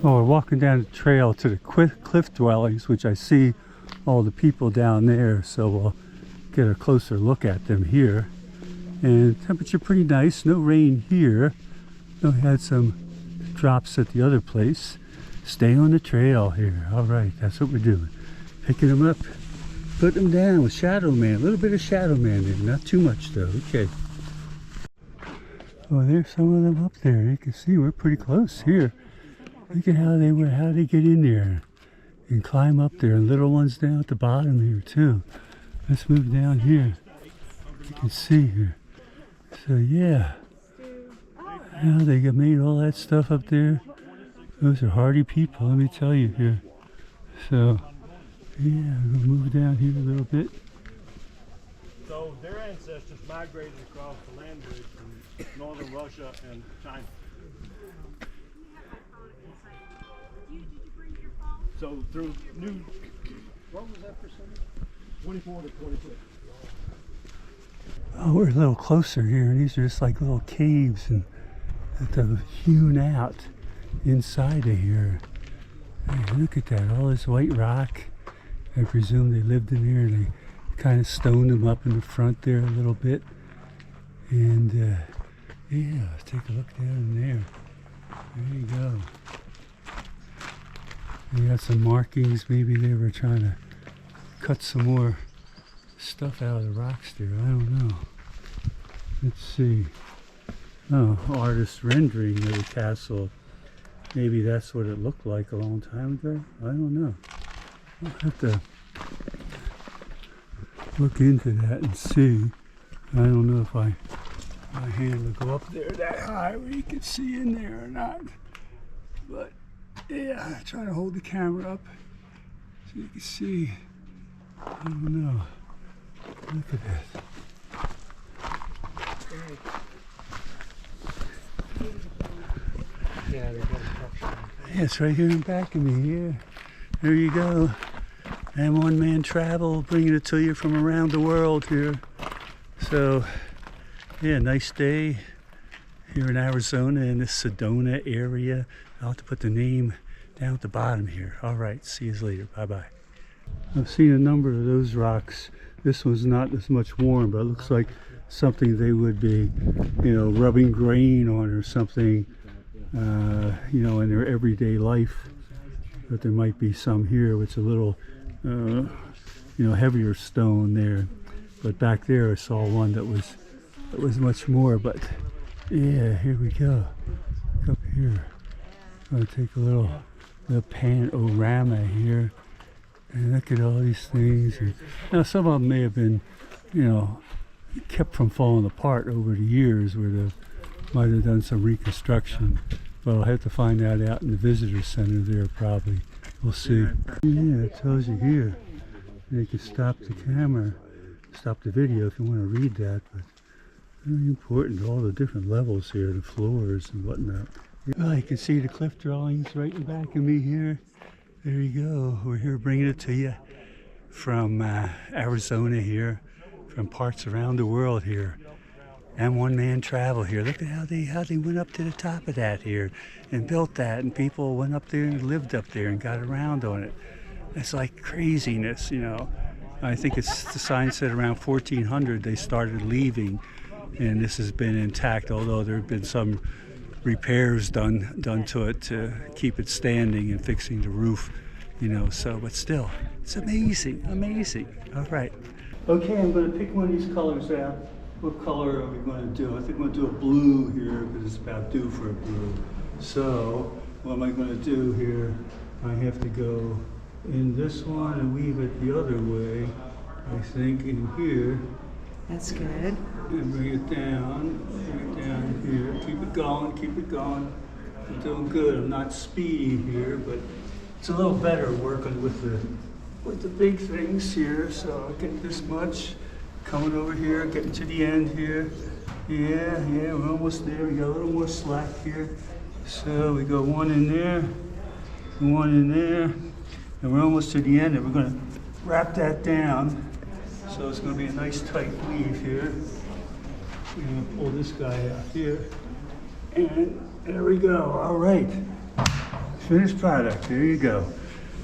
Oh, we're walking down the trail to the cliff dwellings, which I see all the people down there, so we'll get a closer look at them here. And temperature pretty nice, no rain here. We had some drops at the other place. Stay on the trail here. All right, that's what we're doing. Picking them up, put them down with Shadow Man. A little bit of Shadow Man there, not too much though. Okay. Oh, there's some of them up there. You can see we're pretty close here. Look at how they get in there and climb up there. And little ones down at the bottom here too. Let's move down here. You can see here. So yeah, how they made all that stuff up there. Those are hardy people, let me tell you here. So yeah, we'll move down here a little bit. So their ancestors migrated across the land bridge from northern Russia and China. So through what was that percentage? 24 to 26. Oh, we're a little closer here, and these are just like little caves and that they've hewn out inside of here. Hey, look at that, all this white rock. I presume they lived in here, and they kind of stoned them up in the front there a little bit. And yeah, let's take a look down in there. There you go. We got some markings. Maybe they were trying to cut some more stuff out of the rocks there. I don't know. Let's see. Oh, artist rendering of the castle. Maybe that's what it looked like a long time ago. I don't know. I'll have to look into that and see. I don't know if my hand will go up there that high where you can see in there or not. But yeah, I try to hold the camera up so you can see. I don't know. Look at that. Yeah, it's right here in back of me. Yeah, there you go. And one man travel, bringing it to you from around the world here. So, yeah, nice day here in Arizona in this Sedona area. I'll have to put the name down at the bottom here. All right, see you later. Bye-bye. I've seen a number of those rocks. This one's not as much worn, but it looks like something they would be, you know, rubbing grain on or something, you know, in their everyday life. But there might be some here which a little, you know, heavier stone there. But back there I saw one that was much more. But yeah, here we go. Look up here. I'm gonna take a little panorama here. And look at all these things. And now some of them may have been, you know, kept from falling apart over the years, where they might have done some reconstruction. But I'll have to find that out in the visitor center there probably. We'll see. Yeah, it tells you here. You can stop the camera, stop the video if you want to read that. But very important, all the different levels here, the floors and whatnot. Well, you can see the cliff drawings right in back of me here. There you go. We're here bringing it to you from Arizona here, from parts around the world here. And one man travel here. Look at how they went up to the top of that here and built that, and people went up there and lived up there and got around on it. It's like craziness, you know. I think it's the sign said around 1400 they started leaving, and this has been intact, although there have been some repairs done to it to keep it standing and fixing the roof, you know. So, but still, it's amazing. All right. Okay, I'm going to pick one of these colors out. What color are we going to do? I think I'm going to do a blue here because it's about due for a blue. So, what am I going to do here? I have to go in this one and weave it the other way, I think, in here. That's good. And bring it down here. Keep it going. I'm doing good. I'm not speedy here, but it's a little better working with the big things here. So I get this much coming over here, getting to the end here. Yeah, we're almost there. We got a little more slack here. So we go one in there, and we're almost to the end, and we're going to wrap that down. So it's going to be a nice tight weave here. We're going to pull this guy out here. And there we go. All right. Finished product. There you go.